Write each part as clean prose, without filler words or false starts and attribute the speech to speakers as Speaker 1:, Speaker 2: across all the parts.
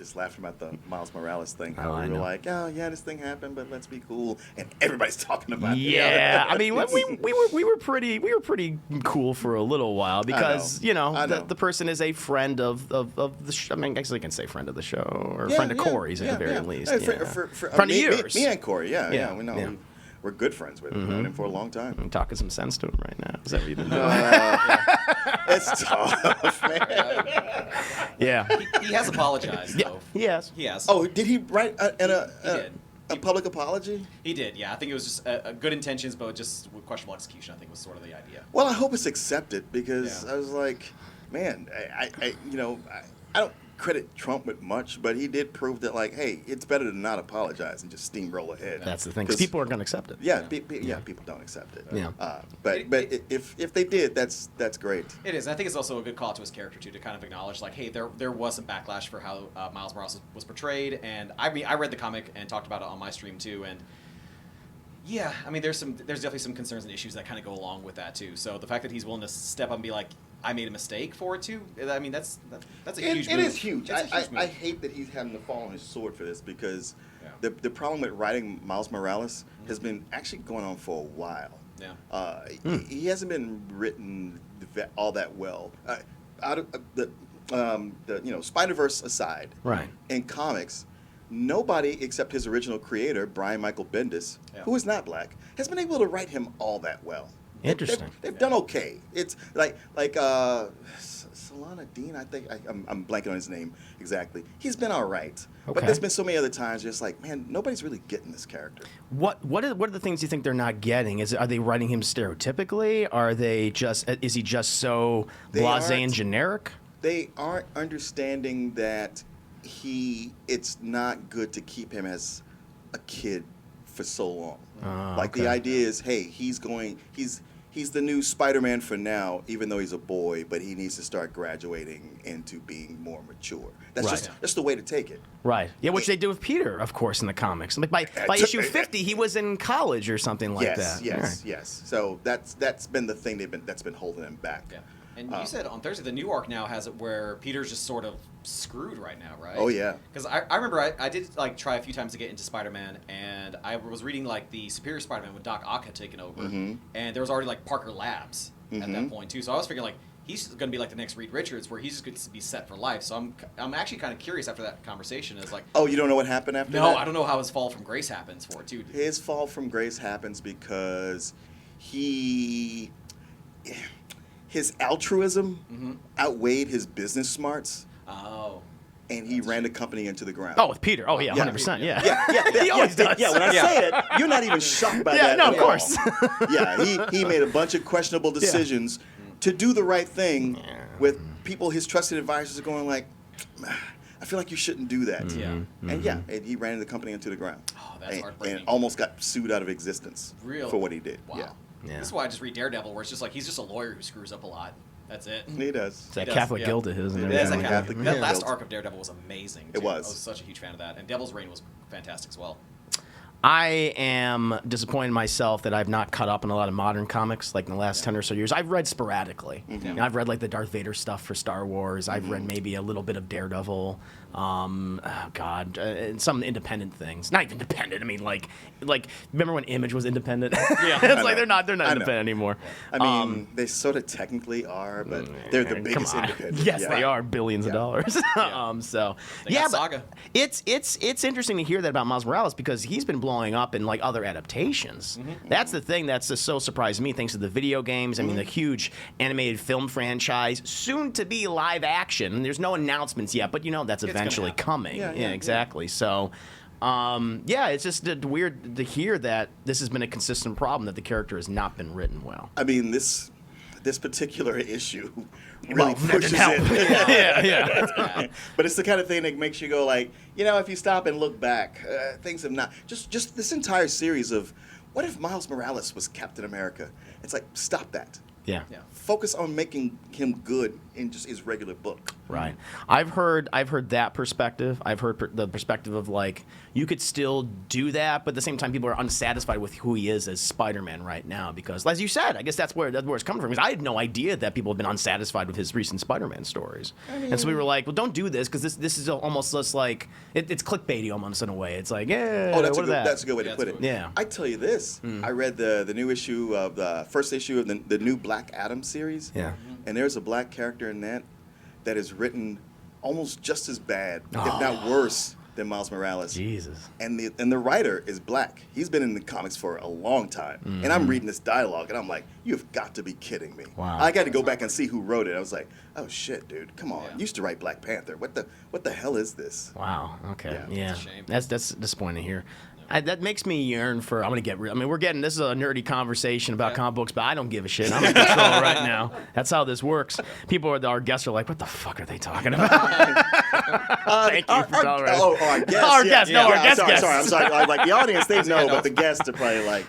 Speaker 1: just laughing about the Miles Morales thing. How
Speaker 2: I
Speaker 1: we were
Speaker 2: know.
Speaker 1: like, oh yeah, this thing happened, but let's be cool, and everybody's talking about it.
Speaker 2: Yeah, I mean, we were pretty cool for a little while because
Speaker 1: I know.
Speaker 2: the person is a friend of the show. I mean, I guess I can say friend of the show or friend of Corey's at the very least.
Speaker 1: Hey,
Speaker 2: Yeah.
Speaker 1: friend
Speaker 2: of yours.
Speaker 1: Me and Corey, yeah, we know.
Speaker 2: Yeah.
Speaker 1: We're good friends with him. We've known him for a long time.
Speaker 2: I'm talking some sense to him right now. Is that what you've been doing?
Speaker 1: It's tough, man.
Speaker 2: Yeah.
Speaker 3: He has apologized, though.
Speaker 2: Yes.
Speaker 3: He has.
Speaker 1: Oh, did he write
Speaker 3: did.
Speaker 1: a public apology?
Speaker 3: He did, yeah. I think it was just good intentions, but just with questionable execution, I think was sort of the idea.
Speaker 1: Well, I hope it's accepted because I was like, man, I don't credit Trump with much, but he did prove that, like, hey, it's better to not apologize and just steamroll ahead.
Speaker 2: That's the thing, because people aren't going to accept it.
Speaker 1: Yeah, people don't accept it.
Speaker 2: Yeah.
Speaker 1: But if they did, that's great.
Speaker 3: It is. I think it's also a good call to his character, too, to kind of acknowledge, like, hey, there was some backlash for how Miles Morales was portrayed, and I mean, I read the comic and talked about it on my stream, too, and yeah, I mean, there's definitely some concerns and issues that kind of go along with that, too. So the fact that he's willing to step up and be like, I made a mistake for it too. I mean, that's a huge move.
Speaker 1: It is huge.
Speaker 3: It's a huge move.
Speaker 1: I hate that he's having to fall on his sword for this because the problem with writing Miles Morales has been actually going on for a while.
Speaker 3: Yeah.
Speaker 1: He hasn't been written all that well. Out of the Spider-Verse aside,
Speaker 2: right?
Speaker 1: In comics, nobody except his original creator, Brian Michael Bendis, who is not black, has been able to write him all that well.
Speaker 2: Interesting.
Speaker 1: They've done okay. It's like Solana Dean, I think. I'm blanking on his name exactly. He's been all right.
Speaker 2: Okay.
Speaker 1: But there's been so many other times just like, man, nobody's really getting this character.
Speaker 2: What are the things you think they're not getting? Are they writing him stereotypically? Is he just so blasé and generic?
Speaker 1: They aren't understanding that it's not good to keep him as a kid for so long. The idea is, hey, he's the new Spider-Man for now, even though he's a boy, but he needs to start graduating into being more mature. That's just the way to take it.
Speaker 2: Right. Yeah, which they do with Peter, of course, in the comics. Like by issue 50, he was in college or something like that.
Speaker 1: Yes. So that's been the thing that's been holding him back.
Speaker 3: Yeah. And you said on Thursday the new arc now has it where Peter's just sort of screwed right now, right?
Speaker 1: Oh yeah.
Speaker 3: Because I remember I did like try a few times to get into Spider-Man, and I was reading like the Superior Spider-Man when Doc Ock had taken over, and there was already like Parker Labs at that point too. So I was figuring like he's going to be like the next Reed Richards, where he's just going to be set for life. So I'm actually kind of curious after that conversation. Is like,
Speaker 1: oh, you don't know what happened after that?
Speaker 3: No, I don't know how his fall from grace happens for it too.
Speaker 1: His fall from grace happens because his altruism outweighed his business smarts.
Speaker 3: Oh.
Speaker 1: And he ran the company into the ground.
Speaker 2: Oh, with Peter. Oh, yeah, 100%. Yeah.
Speaker 1: He always does. Yeah, when I say it, you're not even shocked by that.
Speaker 2: No,
Speaker 1: at
Speaker 2: of course.
Speaker 1: He made a bunch of questionable decisions to do the right thing with people, his trusted advisors are going like, I feel like you shouldn't do that. And he ran the company into the ground.
Speaker 3: Oh, that's heartbreaking.
Speaker 1: And almost got sued out of existence for what he did.
Speaker 3: Wow.
Speaker 1: Yeah.
Speaker 3: This is why I just read Daredevil, where it's just like he's just a lawyer who screws up a lot. That's it.
Speaker 1: He does.
Speaker 2: It's that Catholic guilt of his.
Speaker 3: That last arc of Daredevil was amazing. Too.
Speaker 1: It was.
Speaker 3: I was such a huge fan of that. And Devil's Reign was fantastic as well.
Speaker 2: I am disappointed in myself that I've not caught up on a lot of modern comics like in the last 10 or so years. I've read sporadically. I've read like the Darth Vader stuff for Star Wars. I've read maybe a little bit of Daredevil. And some independent things. Not even independent. I mean, like remember when Image was independent? It's like they're not independent anymore.
Speaker 1: I mean, they sort of technically are, but they're the biggest independent.
Speaker 2: Yes, they are billions of dollars.
Speaker 3: Saga.
Speaker 2: It's interesting to hear that about Miles Morales because he's been blowing up in like other adaptations. That's the thing that's just so surprised me, thanks to the video games. I mean, the huge animated film franchise, soon to be live action. There's no announcements yet, but that's eventually coming. Yeah, exactly. So, it's just weird to hear that this has been a consistent problem, that the character has not been written well.
Speaker 1: I mean, this particular issue really pushes
Speaker 2: it.
Speaker 1: But it's the kind of thing that makes you go like, if you stop and look back, things have not. Just this entire series of, what if Miles Morales was Captain America? It's like, stop that.
Speaker 2: Yeah.
Speaker 1: Focus on making him good in just his regular book.
Speaker 2: Right. I've heard that perspective. I've heard the perspective of like you could still do that, but at the same time, people are unsatisfied with who he is as Spider-Man right now because, as you said, I guess that's where it's coming from. Because I had no idea that people have been unsatisfied with his recent Spider-Man stories, and so we were like, well, don't do this because this is almost just like it's clickbaity almost in a way. It's like, yeah,
Speaker 1: oh, that's a good way to put it.
Speaker 2: Yeah.
Speaker 1: I tell you this, I read the new issue of the first issue of the new Black Adam series.
Speaker 2: Yeah.
Speaker 1: And there's a black character in that is written almost just as bad, if not worse, than Miles Morales.
Speaker 2: Jesus.
Speaker 1: And the writer is black. He's been in the comics for a long time. And I'm reading this dialogue, and I'm like, you've got to be kidding me.
Speaker 2: Wow.
Speaker 1: I got to go back and see who wrote it. I was like, oh shit, dude, come on.
Speaker 3: Yeah.
Speaker 1: You used to write Black Panther. What the hell is this?
Speaker 2: Wow. Okay.
Speaker 1: Yeah.
Speaker 2: Yeah.
Speaker 3: It's a shame.
Speaker 2: That's disappointing here. That makes me yearn for. I'm gonna get real. I mean, this is a nerdy conversation about comic books, but I don't give a shit. I'm in control right now. That's how this works. Our guests are like, "What the fuck are they talking about?" Thank you for tolerating.
Speaker 1: Our guests.
Speaker 2: Our guests. No, our guest
Speaker 1: sorry,
Speaker 2: guests.
Speaker 1: sorry. I'm sorry. Like the audience, they know, but the guests are probably like,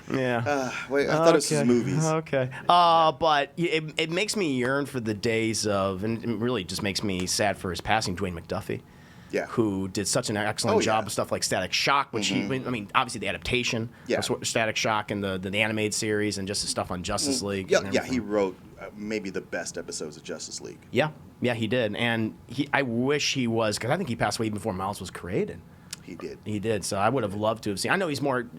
Speaker 1: wait, I thought this was movies.
Speaker 2: Okay. But it makes me yearn for the days of, and it really just makes me sad for his passing, Dwayne McDuffie.
Speaker 1: Yeah.
Speaker 2: Who did such an excellent job
Speaker 1: yeah.
Speaker 2: of stuff like Static Shock, which I mean, obviously the adaptation of Static Shock and the animated series and just the stuff on Justice League.
Speaker 1: Yeah, he wrote maybe the best episodes of Justice League.
Speaker 2: Yeah, he did. And I wish he was, because I think he passed away even before Miles was created.
Speaker 1: He did.
Speaker 2: He did. So I would have loved to have seen. I know he's more,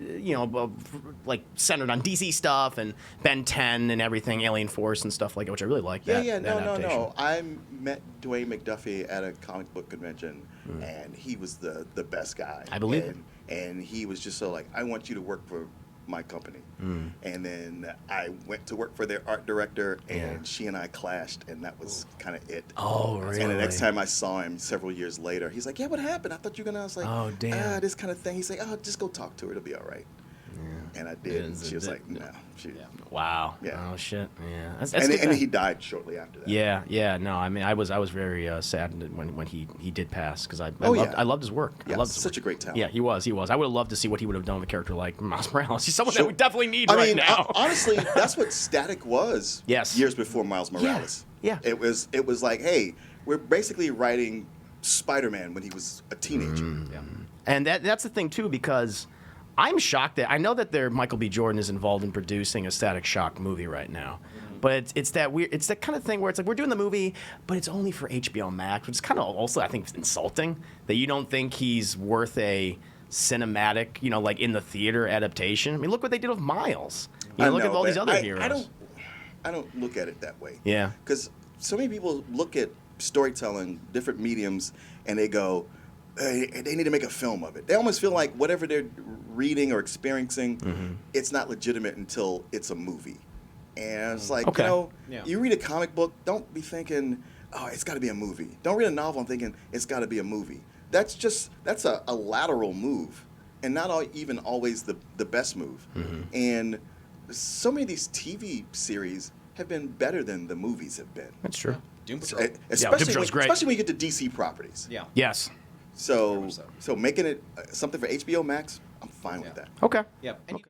Speaker 2: like centered on DC stuff and Ben 10 and everything, Alien Force and stuff like that, which I really like.
Speaker 1: No. I met Dwayne McDuffie at a comic book convention, and he was the best guy.
Speaker 2: I believe it.
Speaker 1: And he was just so like, I want you to work for my company. And then I went to work for their art director, and she and I clashed, and that was kind of it.
Speaker 2: Oh, really?
Speaker 1: And the next time I saw him several years later, he's like, yeah, what happened? I thought you were going to, I was like,
Speaker 2: oh, damn.
Speaker 1: This kind of thing. He's like, oh, just go talk to her. It'll be all right. And I did. And she was like, no.
Speaker 2: Wow.
Speaker 1: Yeah.
Speaker 2: Oh shit. Yeah.
Speaker 1: And he died shortly after that.
Speaker 2: Yeah. No, I mean, I was very sad when he did pass because I loved his work.
Speaker 1: Yeah,
Speaker 2: I loved his
Speaker 1: such
Speaker 2: work.
Speaker 1: a great talent.
Speaker 2: Yeah, he was. I would have loved to see what he would have done with a character like Miles Morales. He's someone that we definitely need right now.
Speaker 1: Honestly, that's what Static was.
Speaker 2: Yes.
Speaker 1: Years before Miles Morales.
Speaker 2: Yeah.
Speaker 1: It was like, hey, we're basically writing Spider-Man when he was a teenager.
Speaker 2: And that's the thing too, because I'm shocked that I know that Michael B. Jordan is involved in producing a Static Shock movie right now, but it's that weird. It's that kind of thing where it's like we're doing the movie, but it's only for HBO Max, which is kind of also I think insulting that you don't think he's worth a cinematic, like in the theater adaptation. I mean, look what they did with Miles. Look at all these other heroes.
Speaker 1: I don't look at it that way.
Speaker 2: Yeah,
Speaker 1: because so many people look at storytelling, different mediums, and they go, they need to make a film of it. They almost feel like whatever they're reading or experiencing, it's not legitimate until it's a movie. And it's like, you read a comic book, don't be thinking, oh, it's got to be a movie. Don't read a novel and thinking it's got to be a movie. That's a lateral move, and not even always the best move. And so many of these TV series have been better than the movies have been.
Speaker 2: that's true.
Speaker 3: Doom Patrol.
Speaker 1: Especially when you get to DC properties.
Speaker 3: Yeah.
Speaker 2: Yes.
Speaker 1: So making it something for HBO Max, I'm fine with that.
Speaker 2: Okay.
Speaker 3: Yep. And